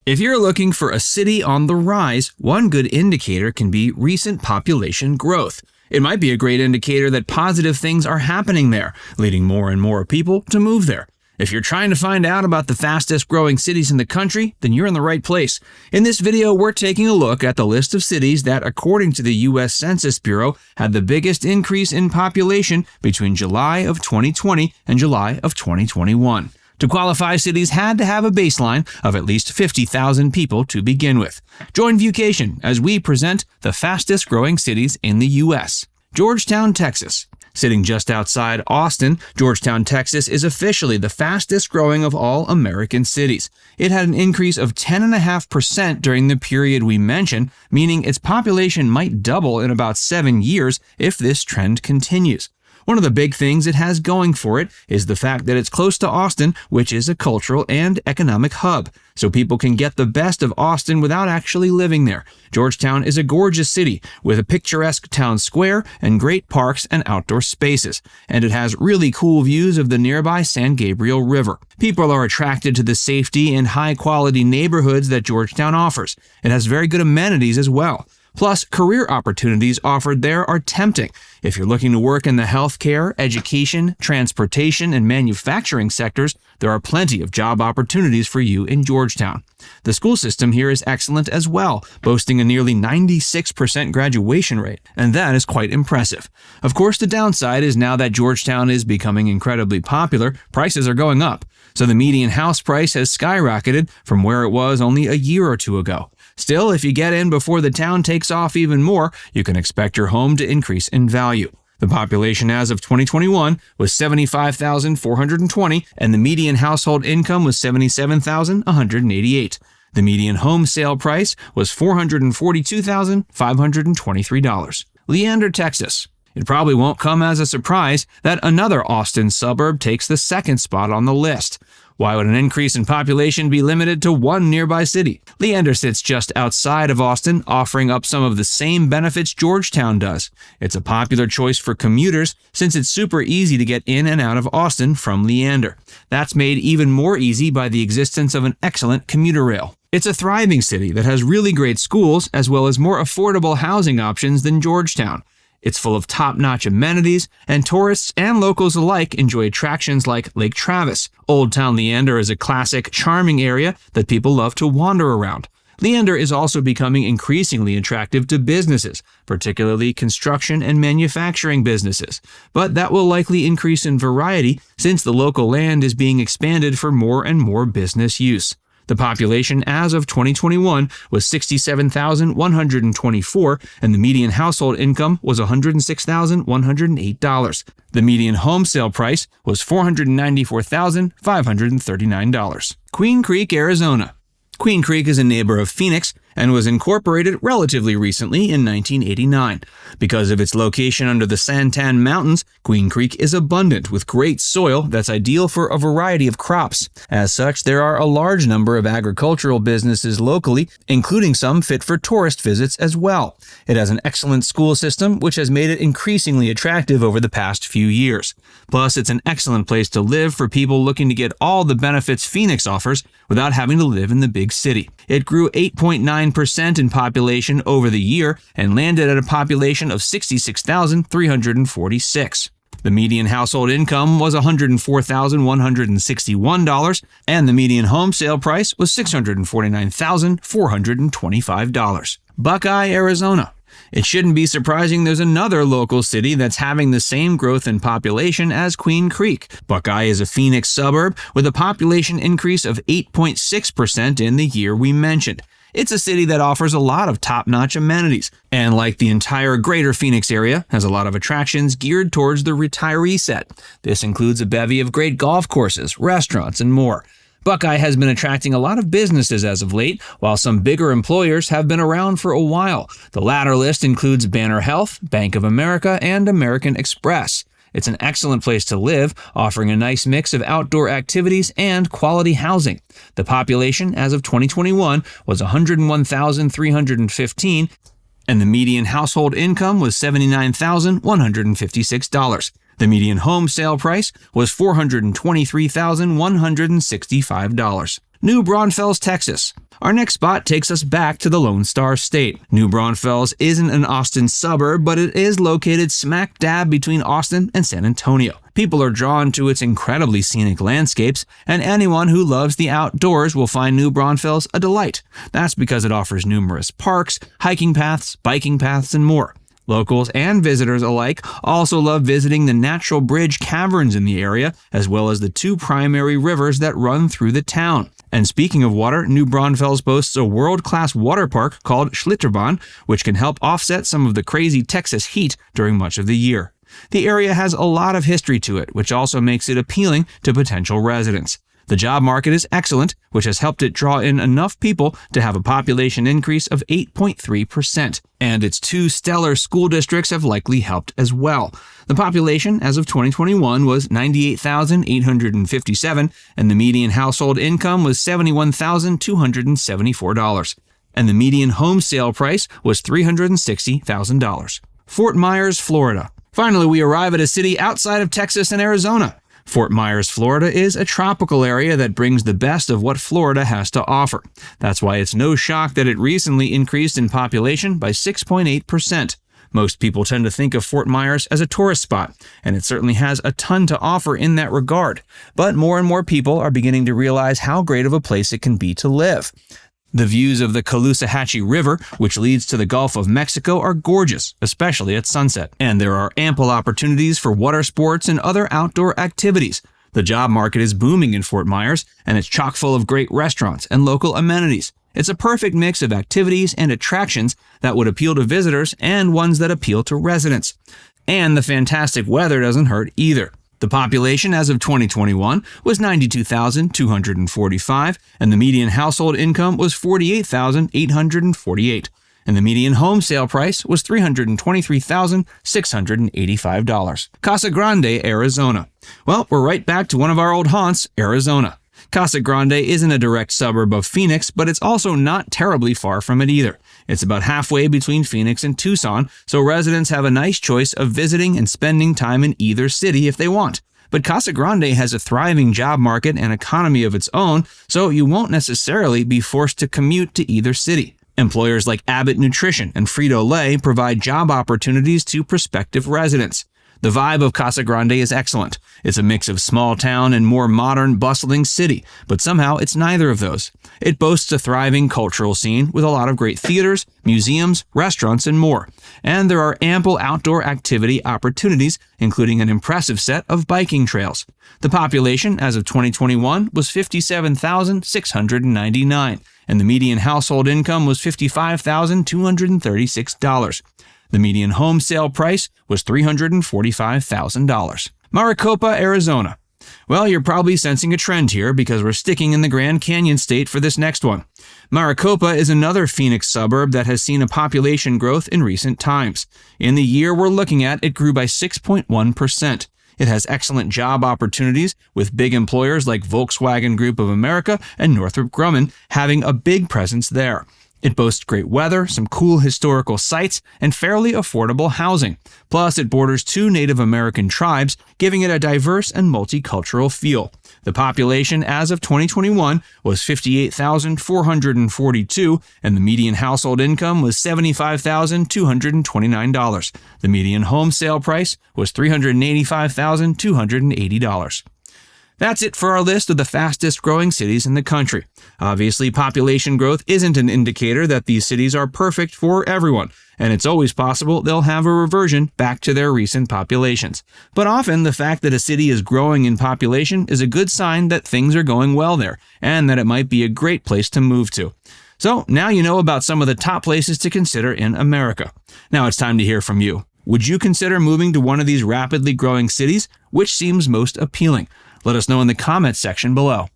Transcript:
If you're looking for a city on the rise, one good indicator can be recent population growth. It might be a great indicator that positive things are happening there, leading more and more people to move there. If you're trying to find out about the fastest growing cities in the country, then you're in the right place. In this video, we're taking a look at the list of cities that, according to the U.S. Census Bureau, had the biggest increase in population between July of 2020 and July of 2021. To qualify, cities had to have a baseline of at least 50,000 people to begin with. Join Viewcation as we present the fastest growing cities in the U.S. Georgetown, Texas. Sitting just outside Austin, Georgetown, Texas is officially the fastest growing of all American cities. It had an increase of 10.5% during the period we mentioned, meaning its population might double in about 7 years if this trend continues. One of the big things it has going for it is the fact that it's close to Austin, which is a cultural and economic hub, so people can get the best of Austin without actually living there. Georgetown is a gorgeous city with a picturesque town square and great parks and outdoor spaces, and it has really cool views of the nearby San Gabriel River. People are attracted to the safety and high-quality neighborhoods that Georgetown offers. It has very good amenities as well. Plus, career opportunities offered there are tempting. If you're looking to work in the healthcare, education, transportation, and manufacturing sectors, there are plenty of job opportunities for you in Georgetown. The school system here is excellent as well, boasting a nearly 96% graduation rate, and that is quite impressive. Of course, the downside is now that Georgetown is becoming incredibly popular, prices are going up. So the median house price has skyrocketed from where it was only a year or two ago. Still, if you get in before the town takes off even more, you can expect your home to increase in value. The population as of 2021 was 75,420, and the median household income was $77,188. The median home sale price was $442,523. Leander, Texas. It probably won't come as a surprise that another Austin suburb takes the second spot on the list. Why would an increase in population be limited to one nearby city? Leander sits just outside of Austin, offering up some of the same benefits Georgetown does. It's a popular choice for commuters since it's super easy to get in and out of Austin from Leander. That's made even more easy by the existence of an excellent commuter rail. It's a thriving city that has really great schools as well as more affordable housing options than Georgetown. It's full of top-notch amenities, and tourists and locals alike enjoy attractions like Lake Travis. Old Town Leander is a classic, charming area that people love to wander around. Leander is also becoming increasingly attractive to businesses, particularly construction and manufacturing businesses. But that will likely increase in variety since the local land is being expanded for more and more business use. The population as of 2021 was 67,124, and the median household income was $106,108. The median home sale price was $494,539. Queen Creek, Arizona. Queen Creek is a neighbor of Phoenix and was incorporated relatively recently in 1989. Because of its location under the Santan Mountains, Queen Creek is abundant with great soil that's ideal for a variety of crops. As such, there are a large number of agricultural businesses locally, including some fit for tourist visits as well. It has an excellent school system, which has made it increasingly attractive over the past few years. Plus, it's an excellent place to live for people looking to get all the benefits Phoenix offers without having to live in the big city. It grew 8.9% in population over the year and landed at a population of 66,346. The median household income was $104,161, and the median home sale price was $649,425. Buckeye, Arizona. It shouldn't be surprising there's another local city that's having the same growth in population as Queen Creek. Buckeye is a Phoenix suburb with a population increase of 8.6% in the year we mentioned. It's a city that offers a lot of top-notch amenities, and like the entire greater Phoenix area, has a lot of attractions geared towards the retiree set. This includes a bevy of great golf courses, restaurants, and more. Buckeye has been attracting a lot of businesses as of late, while some bigger employers have been around for a while. The latter list includes Banner Health, Bank of America, and American Express. It's an excellent place to live, offering a nice mix of outdoor activities and quality housing. The population as of 2021 was 101,315, and the median household income was $79,156. The median home sale price was $423,165. New Braunfels, Texas. Our next spot takes us back to the Lone Star State. New Braunfels isn't an Austin suburb, but it is located smack dab between Austin and San Antonio. People are drawn to its incredibly scenic landscapes, and anyone who loves the outdoors will find New Braunfels a delight. That's because it offers numerous parks, hiking paths, biking paths, and more. Locals and visitors alike also love visiting the natural bridge caverns in the area, as well as the two primary rivers that run through the town. And speaking of water, New Braunfels boasts a world-class water park called Schlitterbahn, which can help offset some of the crazy Texas heat during much of the year. The area has a lot of history to it, which also makes it appealing to potential residents. The job market is excellent, which has helped it draw in enough people to have a population increase of 8.3%. And its two stellar school districts have likely helped as well. The population as of 2021 was 98,857, and the median household income was $71,274. And the median home sale price was $360,000. Fort Myers, Florida. Finally, we arrive at a city outside of Texas and Arizona. Fort Myers, Florida is a tropical area that brings the best of what Florida has to offer. That's why it's no shock that it recently increased in population by 6.8%. Most people tend to think of Fort Myers as a tourist spot, and it certainly has a ton to offer in that regard. But more and more people are beginning to realize how great of a place it can be to live. The views of the Caloosahatchee River, which leads to the Gulf of Mexico, are gorgeous, especially at sunset. And there are ample opportunities for water sports and other outdoor activities. The job market is booming in Fort Myers, and it's chock full of great restaurants and local amenities. It's a perfect mix of activities and attractions that would appeal to visitors and ones that appeal to residents. And the fantastic weather doesn't hurt either. The population as of 2021 was 92,245, and the median household income was $48,848, and the median home sale price was $323,685. Casa Grande, Arizona. Well, we're right back to one of our old haunts, Arizona. Casa Grande isn't a direct suburb of Phoenix, but it's also not terribly far from it either. It's about halfway between Phoenix and Tucson, so residents have a nice choice of visiting and spending time in either city if they want. But Casa Grande has a thriving job market and economy of its own, so you won't necessarily be forced to commute to either city. Employers like Abbott Nutrition and Frito-Lay provide job opportunities to prospective residents. The vibe of Casa Grande is excellent. It's a mix of small town and more modern, bustling city, but somehow it's neither of those. It boasts a thriving cultural scene with a lot of great theaters, museums, restaurants, and more. And there are ample outdoor activity opportunities, including an impressive set of biking trails. The population as of 2021 was 57,699, and the median household income was $55,236. The median home sale price was $345,000. Maricopa, Arizona. Well, you're probably sensing a trend here because we're sticking in the Grand Canyon state for this next one. Maricopa is another Phoenix suburb that has seen a population growth in recent times. In the year we're looking at, it grew by 6.1%. It has excellent job opportunities, with big employers like Volkswagen Group of America and Northrop Grumman having a big presence there. It boasts great weather, some cool historical sites, and fairly affordable housing. Plus, it borders two Native American tribes, giving it a diverse and multicultural feel. The population as of 2021 was 58,442, and the median household income was $75,229. The median home sale price was $385,280. That's it for our list of the fastest growing cities in the country. Obviously, population growth isn't an indicator that these cities are perfect for everyone, and it's always possible they'll have a reversion back to their recent populations. But often, the fact that a city is growing in population is a good sign that things are going well there, and that it might be a great place to move to. So now you know about some of the top places to consider in America. Now it's time to hear from you. Would you consider moving to one of these rapidly growing cities? Which seems most appealing? Let us know in the comments section below.